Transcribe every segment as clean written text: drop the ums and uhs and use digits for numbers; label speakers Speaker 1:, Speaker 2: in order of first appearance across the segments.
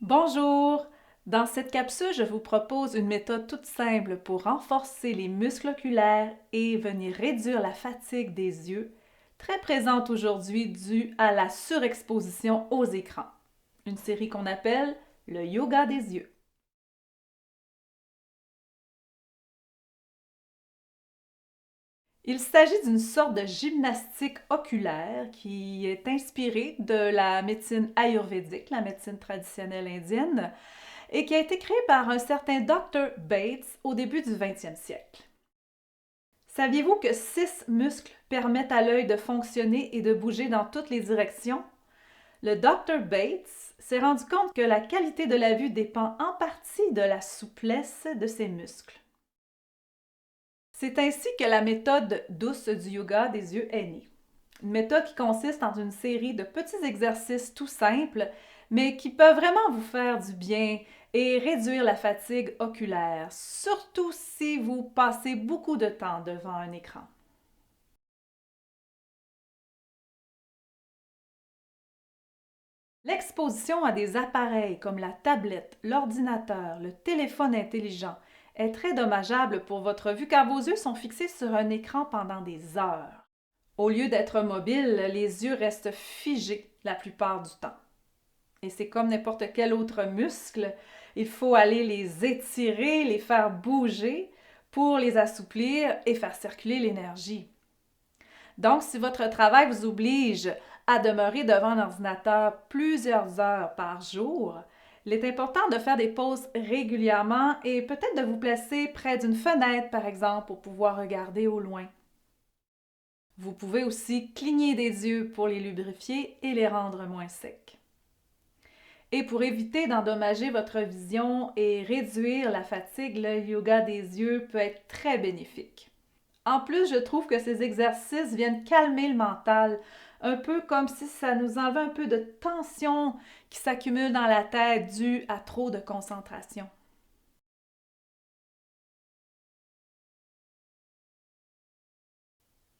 Speaker 1: Bonjour! Dans cette capsule, je vous propose une méthode toute simple pour renforcer les muscles oculaires et venir réduire la fatigue des yeux, très présente aujourd'hui due à la surexposition aux écrans. Une série qu'on appelle le yoga des yeux. Il s'agit d'une sorte de gymnastique oculaire qui est inspirée de la médecine ayurvédique, la médecine traditionnelle indienne, et qui a été créée par un certain Dr. Bates au début du 20e siècle. Saviez-vous que 6 muscles permettent à l'œil de fonctionner et de bouger dans toutes les directions? Le Dr. Bates s'est rendu compte que la qualité de la vue dépend en partie de la souplesse de ces muscles. C'est ainsi que la méthode douce du yoga des yeux est née. Une méthode qui consiste en une série de petits exercices tout simples, mais qui peuvent vraiment vous faire du bien et réduire la fatigue oculaire, surtout si vous passez beaucoup de temps devant un écran. L'exposition à des appareils comme la tablette, l'ordinateur, le téléphone intelligent est très dommageable pour votre vue car vos yeux sont fixés sur un écran pendant des heures. Au lieu d'être mobiles, les yeux restent figés la plupart du temps. Et c'est comme n'importe quel autre muscle, il faut aller les étirer, les faire bouger pour les assouplir et faire circuler l'énergie. Donc, si votre travail vous oblige à demeurer devant un ordinateur plusieurs heures par jour, il est important de faire des pauses régulièrement et peut-être de vous placer près d'une fenêtre, par exemple, pour pouvoir regarder au loin. Vous pouvez aussi cligner des yeux pour les lubrifier et les rendre moins secs. Et pour éviter d'endommager votre vision et réduire la fatigue, le yoga des yeux peut être très bénéfique. En plus, je trouve que ces exercices viennent calmer le mental, un peu comme si ça nous enlevait un peu de tension qui s'accumule dans la tête due à trop de concentration.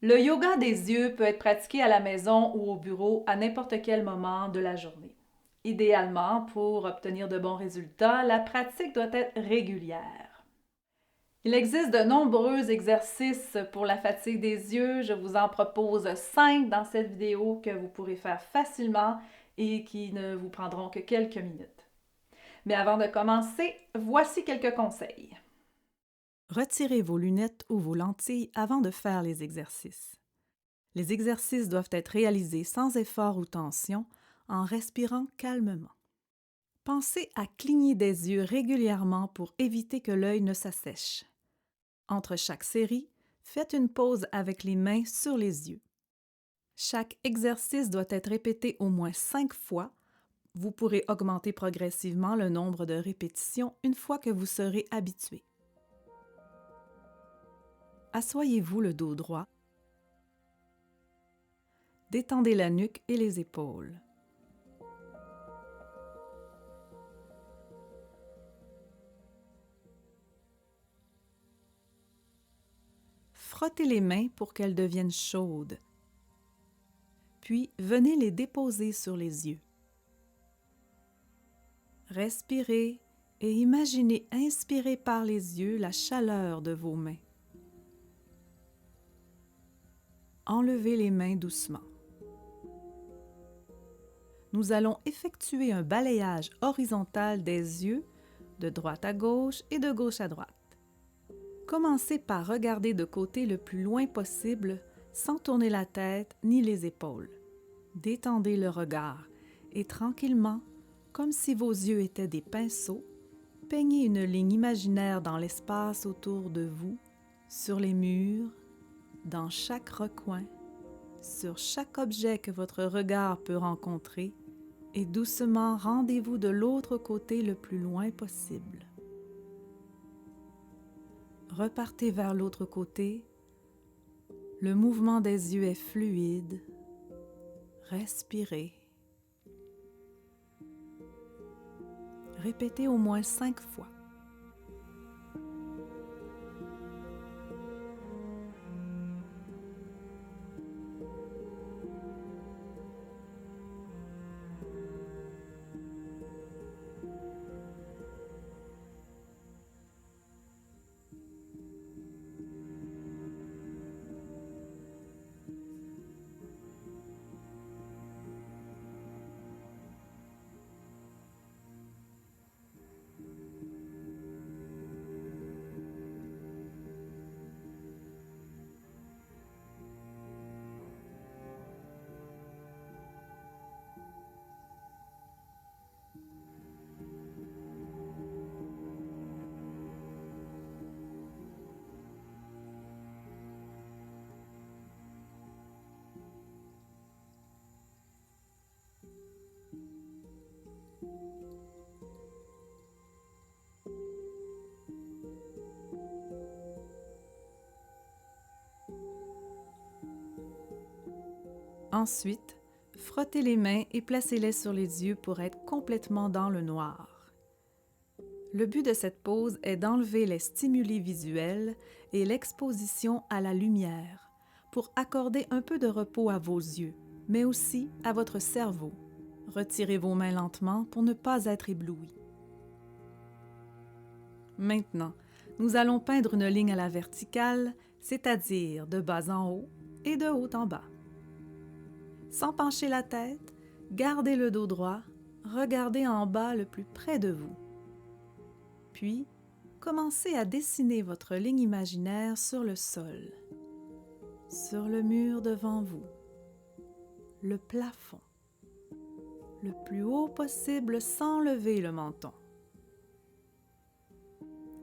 Speaker 1: Le yoga des yeux peut être pratiqué à la maison ou au bureau à n'importe quel moment de la journée. Idéalement, pour obtenir de bons résultats, la pratique doit être régulière. Il existe de nombreux exercices pour la fatigue des yeux. Je vous en propose 5 dans cette vidéo que vous pourrez faire facilement et qui ne vous prendront que quelques minutes. Mais avant de commencer, voici quelques conseils.
Speaker 2: Retirez vos lunettes ou vos lentilles avant de faire les exercices. Les exercices doivent être réalisés sans effort ou tension, en respirant calmement. Pensez à cligner des yeux régulièrement pour éviter que l'œil ne s'assèche. Entre chaque série, faites une pause avec les mains sur les yeux. Chaque exercice doit être répété au moins 5 fois. Vous pourrez augmenter progressivement le nombre de répétitions une fois que vous serez habitué. Assoyez-vous le dos droit. Détendez la nuque et les épaules. Frottez les mains pour qu'elles deviennent chaudes. Puis, venez les déposer sur les yeux. Respirez et imaginez inspirer par les yeux la chaleur de vos mains. Enlevez les mains doucement. Nous allons effectuer un balayage horizontal des yeux de droite à gauche et de gauche à droite. Commencez par regarder de côté le plus loin possible sans tourner la tête ni les épaules. Détendez le regard et tranquillement, comme si vos yeux étaient des pinceaux, peignez une ligne imaginaire dans l'espace autour de vous, sur les murs, dans chaque recoin, sur chaque objet que votre regard peut rencontrer, et doucement rendez-vous de l'autre côté le plus loin possible. Repartez vers l'autre côté. Le mouvement des yeux est fluide. Respirez. Répétez au moins 5 fois. Ensuite, frottez les mains et placez-les sur les yeux pour être complètement dans le noir. Le but de cette pause est d'enlever les stimuli visuels et l'exposition à la lumière pour accorder un peu de repos à vos yeux, mais aussi à votre cerveau. Retirez vos mains lentement pour ne pas être ébloui. Maintenant, nous allons peindre une ligne à la verticale, c'est-à-dire de bas en haut et de haut en bas. Sans pencher la tête, gardez le dos droit, regardez en bas le plus près de vous. Puis, commencez à dessiner votre ligne imaginaire sur le sol, sur le mur devant vous, le plafond, le plus haut possible sans lever le menton.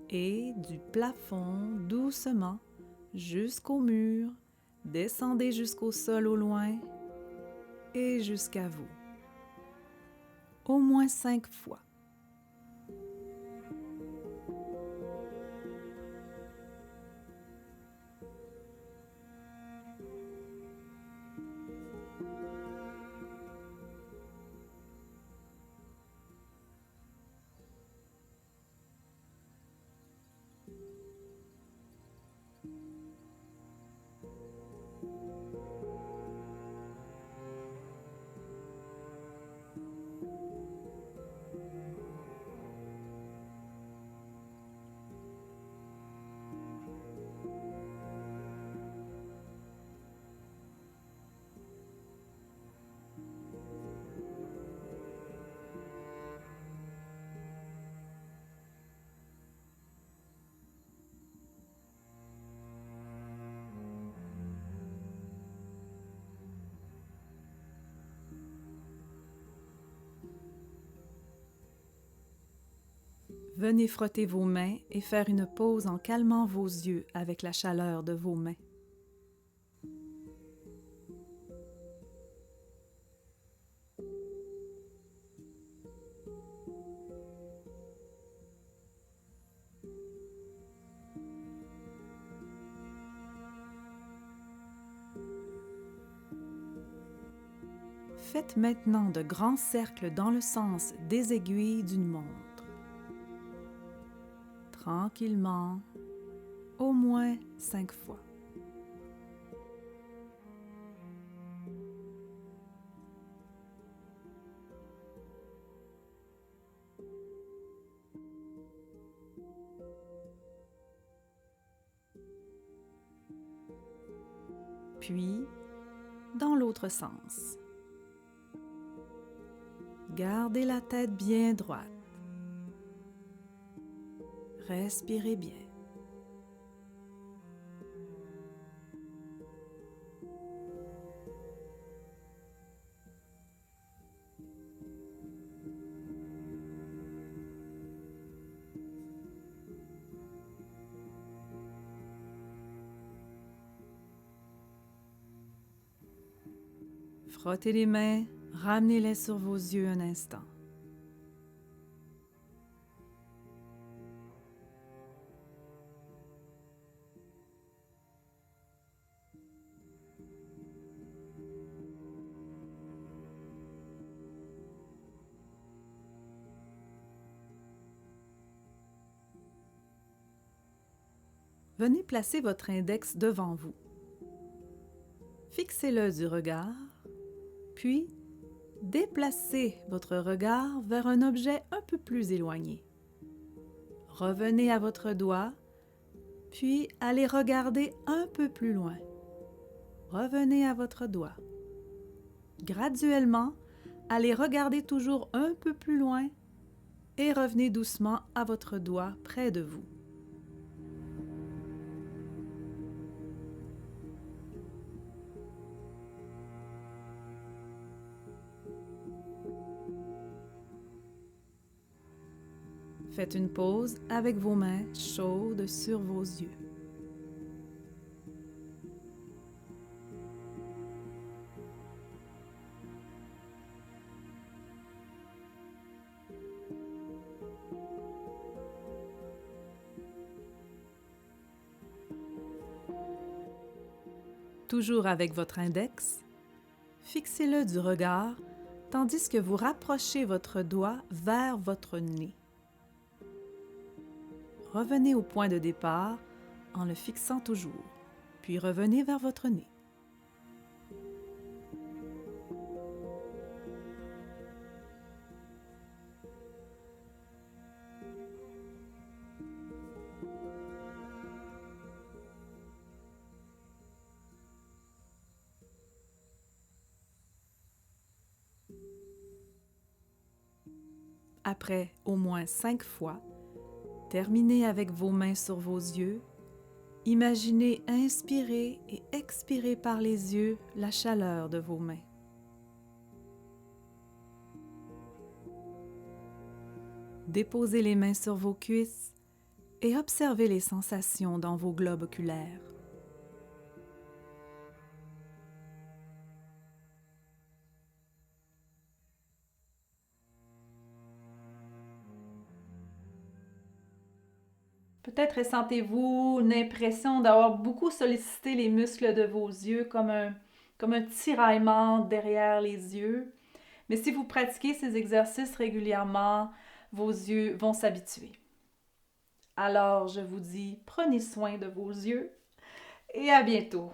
Speaker 2: Et du plafond, doucement, jusqu'au mur, descendez jusqu'au sol au loin et jusqu'à vous. Au moins 5 fois. Venez frotter vos mains et faire une pause en calmant vos yeux avec la chaleur de vos mains. Faites maintenant de grands cercles dans le sens des aiguilles d'une montre. Tranquillement, au moins 5 fois. Puis, dans l'autre sens. Gardez la tête bien droite. Respirez bien. Frottez les mains, ramenez-les sur vos yeux un instant. Venez placer votre index devant vous. Fixez-le du regard, puis déplacez votre regard vers un objet un peu plus éloigné. Revenez à votre doigt, puis allez regarder un peu plus loin. Revenez à votre doigt. Graduellement, allez regarder toujours un peu plus loin et revenez doucement à votre doigt près de vous. Faites une pause avec vos mains chaudes sur vos yeux. Toujours avec votre index, Fixez-le du regard, tandis que vous rapprochez votre doigt vers votre nez. Revenez au point de départ en le fixant toujours, puis revenez vers votre nez. Après au moins 5 fois, terminez avec vos mains sur vos yeux. Imaginez inspirer et expirer par les yeux la chaleur de vos mains. Déposez les mains sur vos cuisses et observez les sensations dans vos globes oculaires.
Speaker 1: Peut-être ressentez-vous une impression d'avoir beaucoup sollicité les muscles de vos yeux comme un tiraillement derrière les yeux. Mais si vous pratiquez ces exercices régulièrement, vos yeux vont s'habituer. Alors, je vous dis, prenez soin de vos yeux et à bientôt.